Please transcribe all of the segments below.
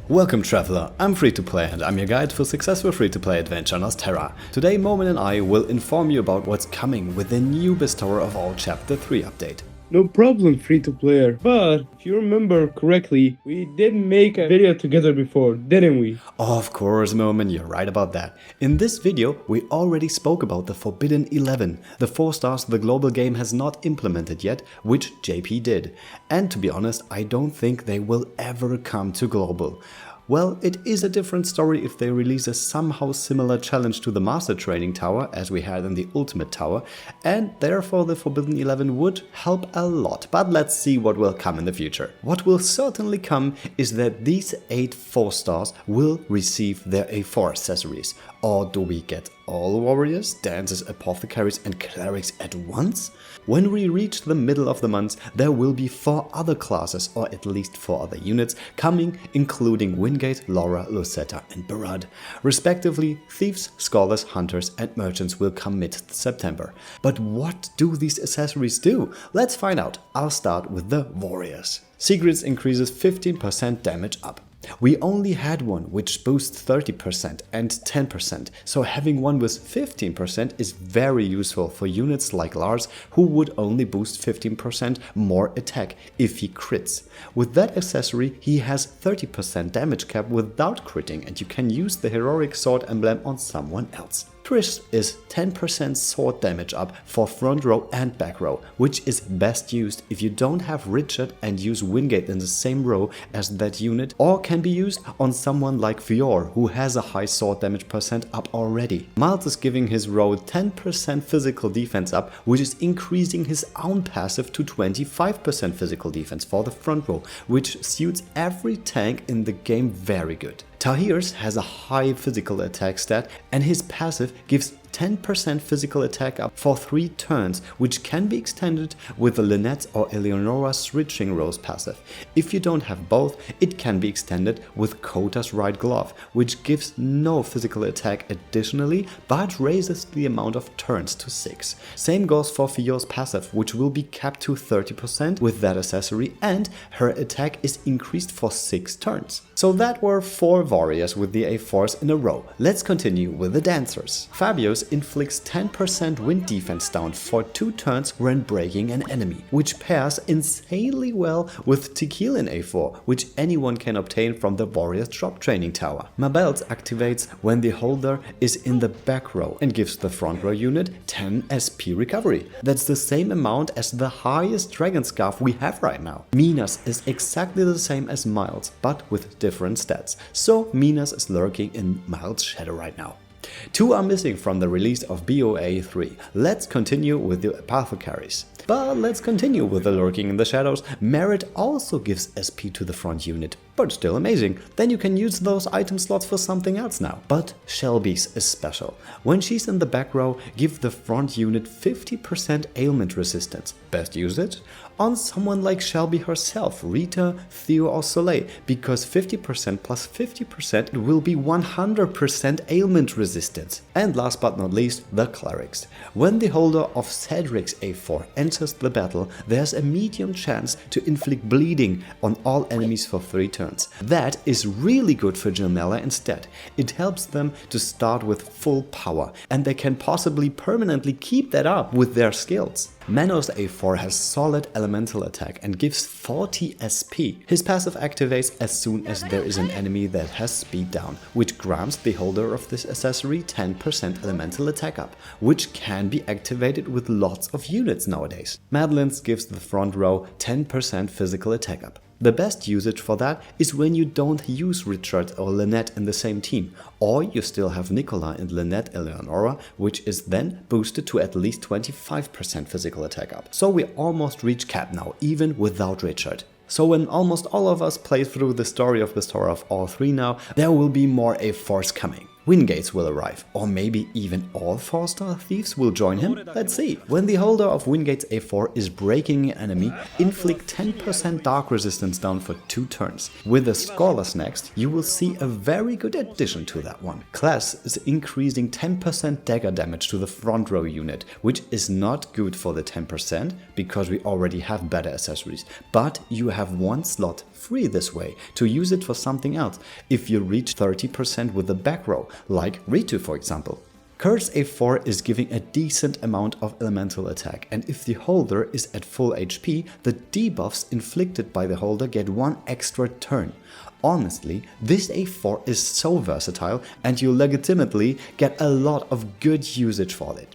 Welcome Traveler, I'm Free2Play and I'm your guide for successful free-to-play adventure Nostera. Today Moment and I will inform you about what's coming with the new Bestower of All Chapter 3 update. No problem, free-to-player, but if you remember correctly, we did make a video together before, didn't we? Of course, Moment, you're right about that. In this video, we already spoke about the Forbidden 11, the 4 stars the global game has not implemented yet, which JP did. And to be honest, I don't think they will ever come to global. Well, it is a different story if they release a somehow similar challenge to the Master Training Tower as we had in the Ultimate Tower, and therefore the Forbidden 11 would help a lot, but let's see what will come in the future. What will certainly come is that these 8 4 stars will receive their A4 accessories. Or do we get all warriors, dancers, apothecaries and clerics at once? When we reach the middle of the month, there will be 4 other classes, or at least 4 other units, coming, including Wingate, Laura, Lucetta and Barad. Respectively, thieves, scholars, hunters and merchants will come mid-September. But what do these accessories do? Let's find out. I'll start with the warriors. Secrets increases 15% damage up. We only had one which boosts 30% and 10%, so having one with 15% is very useful for units like Lars, who would only boost 15% more attack if he crits. With that accessory he has 30% damage cap without critting, and you can use the heroic sword emblem on someone else. Trish is 10% sword damage up for front row and back row, which is best used if you don't have Richard and use Wingate in the same row as that unit, or can be used on someone like Fior, who has a high sword damage percent up already. Miles is giving his row 10% physical defense up, which is increasing his own passive to 25% physical defense for the front row, which suits every tank in the game very good. Tahir's has a high physical attack stat and his passive gives 10% physical attack up for 3 turns, which can be extended with the Lynette or Eleonora switching rows passive. If you don't have both, it can be extended with Kota's right glove, which gives no physical attack additionally, but raises the amount of turns to 6. Same goes for Fior's passive, which will be capped to 30% with that accessory, and her attack is increased for 6 turns. So that were 4 warriors with the A4s in a row. Let's continue with the dancers. Fabius inflicts 10% wind defense down for 2 turns when breaking an enemy, which pairs insanely well with Tequila in A4, which anyone can obtain from the Warriors Drop Training Tower. Mabel's activates when the holder is in the back row and gives the front row unit 10 SP recovery. That's the same amount as the highest Dragon Scarf we have right now. Minas is exactly the same as Miles, but with different stats, so Minas is lurking in Miles' shadow right now. 2 are missing from the release of BOA 3. Let's continue with the apothecaries. But let's continue with the lurking in the shadows. Merit also gives SP to the front unit, but still amazing. Then you can use those item slots for something else now. But Shelby's is special. When she's in the back row, give the front unit 50% ailment resistance. Best use it on someone like Shelby herself, Rita, Theo or Soleil, because 50% plus 50% will be 100% ailment resistance. And last but not least, the clerics. When the holder of Cedric's A4 enters the battle, there's a medium chance to inflict bleeding on all enemies for 3 turns. That is really good for Janella instead. It helps them to start with full power, and they can possibly permanently keep that up with their skills. Manos A4 has solid elemental attack and gives 40 SP. His passive activates as soon as there is an enemy that has speed down, which grants the holder of this accessory 10% elemental attack up, which can be activated with lots of units nowadays. Madeline's gives the front row 10% physical attack up. The best usage for that is when you don't use Richard or Lynette in the same team, or you still have Nicola and Lynette Eleonora, which is then boosted to at least 25% physical attack up. So we almost reach cap now, even without Richard. So when almost all of us play through the story of Bestower of All 3 now, there will be more A4s coming. Wingates will arrive, or maybe even all 4-star thieves will join him? Let's see. When the holder of Wingates A4 is breaking an enemy, inflict 10% dark resistance down for 2 turns. With the Scoreless next, you will see a very good addition to that one. Class is increasing 10% dagger damage to the front row unit, which is not good for the 10% because we already have better accessories, but you have one slot free this way to use it for something else if you reach 30% with the back row, like Ritu for example. Curse A4 is giving a decent amount of elemental attack, and if the holder is at full HP, the debuffs inflicted by the holder get 1 extra turn. Honestly, this A4 is so versatile and you legitimately get a lot of good usage for it.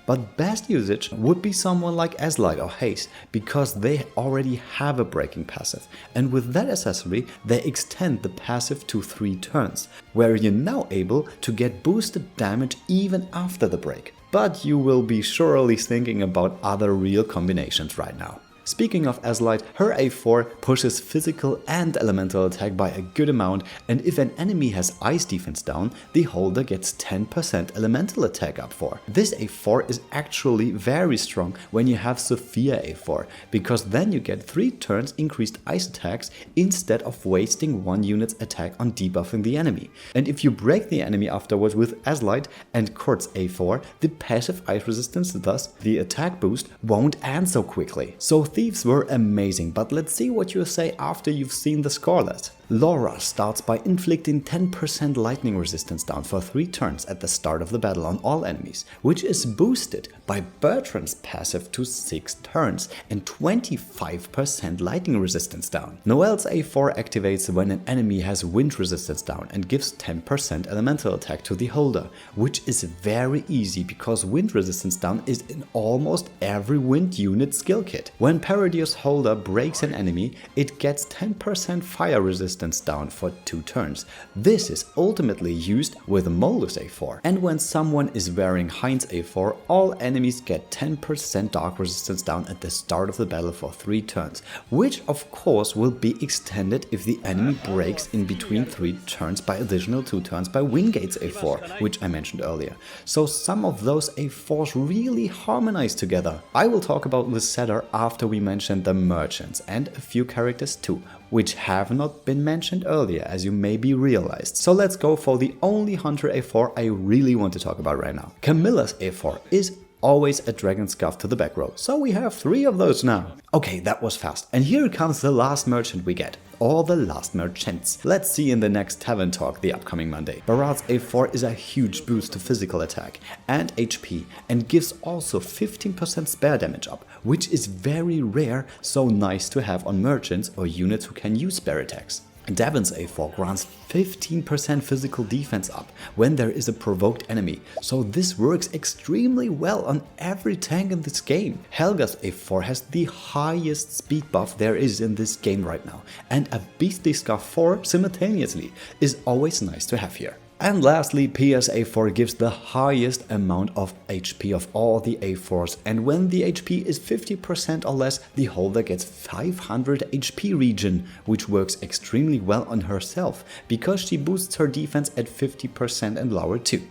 But best usage would be someone like Azlight or Haze, because they already have a breaking passive, and with that accessory they extend the passive to 3 turns, where you're now able to get boosted damage even after the break. But you will be surely thinking about other real combinations right now. Speaking of Azlight, her A4 pushes physical and elemental attack by a good amount, and if an enemy has ice defense down, the holder gets 10% elemental attack up for. This A4 is actually very strong when you have Sophia A4, because then you get 3 turns increased ice attacks instead of wasting 1 unit's attack on debuffing the enemy. And if you break the enemy afterwards with Azlight and Kurt's A4, the passive ice resistance, thus the attack boost, won't end so quickly. So thieves were amazing, but let's see what you say after you've seen the Scoreless. Laura starts by inflicting 10% lightning resistance down for 3 turns at the start of the battle on all enemies, which is boosted by Bertrand's passive to 6 turns and 25% lightning resistance down. Noelle's A4 activates when an enemy has wind resistance down and gives 10% elemental attack to the holder, which is very easy because wind resistance down is in almost every wind unit skill kit. When Paradios holder breaks an enemy, it gets 10% fire resistance down for 2 turns. This is ultimately used with Moldus A4. And when someone is wearing Heinz A4, all enemies get 10% dark resistance down at the start of the battle for 3 turns, which of course will be extended if the enemy breaks in between 3 turns by additional 2 turns by Wingates A4, which I mentioned earlier. So some of those A4s really harmonize together. I will talk about Lysetta after we mention the merchants and a few characters too, which have not been mentioned earlier, as you maybe realized. So let's go for the only Hunter A4 I really want to talk about right now. Camilla's A4 is always a dragon scarf to the back row, so we have 3 of those now. Okay, that was fast. And here comes the last merchant we get. Or the last merchants. Let's see in the next Tavern Talk the upcoming Monday. Barat's A4 is a huge boost to physical attack and HP, and gives also 15% spare damage up, which is very rare, so nice to have on merchants or units who can use spare attacks. Davon's A4 grants 15% physical defense up when there is a provoked enemy, so this works extremely well on every tank in this game. Helga's A4 has the highest speed buff there is in this game right now, and a Beastly Scarf 4 simultaneously is always nice to have here. And lastly, Pia's A4 gives the highest amount of HP of all the A4s, and when the HP is 50% or less, the holder gets 500 HP regen, which works extremely well on herself, because she boosts her defense at 50% and lower too.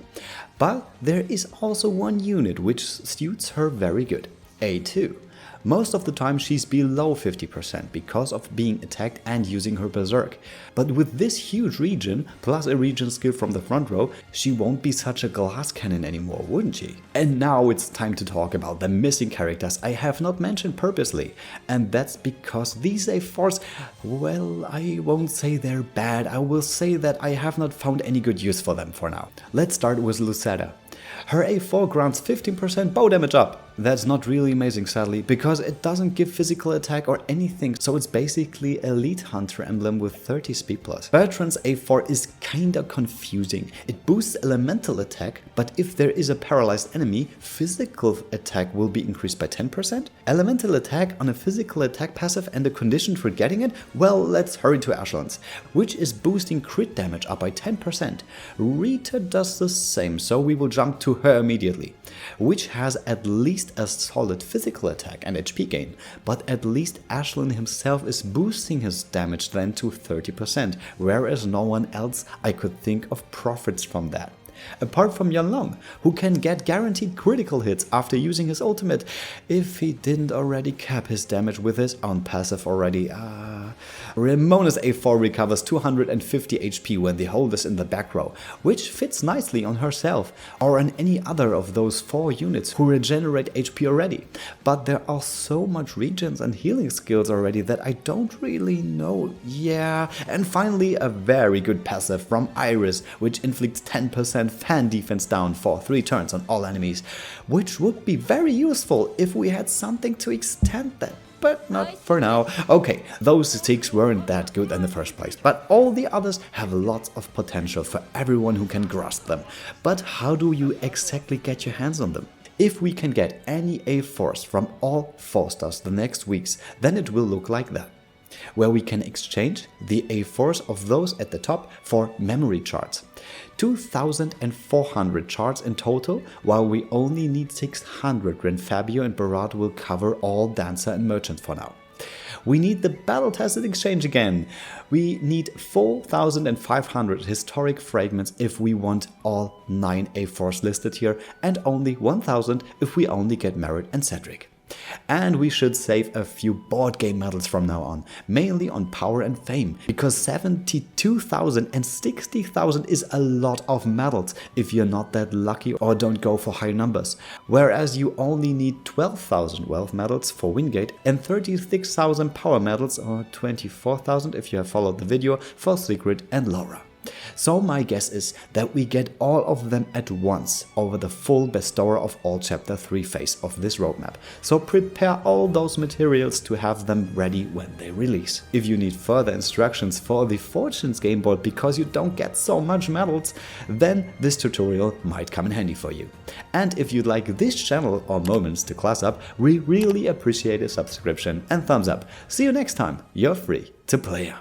But there is also one unit which suits her very good, A2. Most of the time she's below 50% because of being attacked and using her berserk. But with this huge regen, plus a regen skill from the front row, she won't be such a glass cannon anymore, wouldn't she? And now it's time to talk about the missing characters I have not mentioned purposely. And that's because these A4s, well, I won't say they're bad, I will say that I have not found any good use for them for now. Let's start with Lysetta. Her A4 grants 15% bow damage up. That's not really amazing sadly, because it doesn't give physical attack or anything, so it's basically Elite Hunter emblem with 30 speed plus. Bertrand's A4 is kinda confusing. It boosts elemental attack, but if there is a paralyzed enemy, physical attack will be increased by 10%. Elemental attack on a physical attack passive and the condition for getting it? Well, let's hurry to Ashlands, which is boosting crit damage up by 10%. Rita does the same, so we will jump to her immediately, which has at least a solid physical attack and HP gain, but at least Ashlan himself is boosting his damage then to 30%, whereas no one else I could think of profits from that. Apart from Yanlong, who can get guaranteed critical hits after using his ultimate, if he didn't already cap his damage with his own passive already. Ramona's A4 recovers 250 HP when the hold is in the back row, which fits nicely on herself or on any other of those 4 units who regenerate HP already. But there are so much regens and healing skills already that I don't really know. Yeah, and finally a very good passive from Iris, which inflicts 10% fan defense down for 3 turns on all enemies, which would be very useful if we had something to extend that. But not for now. Okay, those sticks weren't that good in the first place, but all the others have lots of potential for everyone who can grasp them. But how do you exactly get your hands on them? If we can get any A4s from all 4-stars the next weeks, then it will look like that, where we can exchange the A4s of those at the top for memory charts. 2,400 charts in total, while we only need 600 when Fabio and Barat will cover all Dancer and Merchant for now. We need the battle tested exchange again. We need 4,500 historic fragments if we want all 9 A4s listed here, and only 1,000 if we only get Merit and Cedric. And we should save a few board game medals from now on, mainly on power and fame, because 72,000 and 60,000 is a lot of medals if you're not that lucky or don't go for high numbers, whereas you only need 12,000 wealth medals for Wingate and 36,000 power medals, or 24,000 if you have followed the video, for Secret and Laura. So my guess is that we get all of them at once over the full Bestower of All Chapter 3 phase of this roadmap, so prepare all those materials to have them ready when they release. If you need further instructions for the Fortunes game board because you don't get so much medals, then this tutorial might come in handy for you. And if you like this channel or Moments to class up, we really appreciate a subscription and thumbs up. See you next time, you're free to play.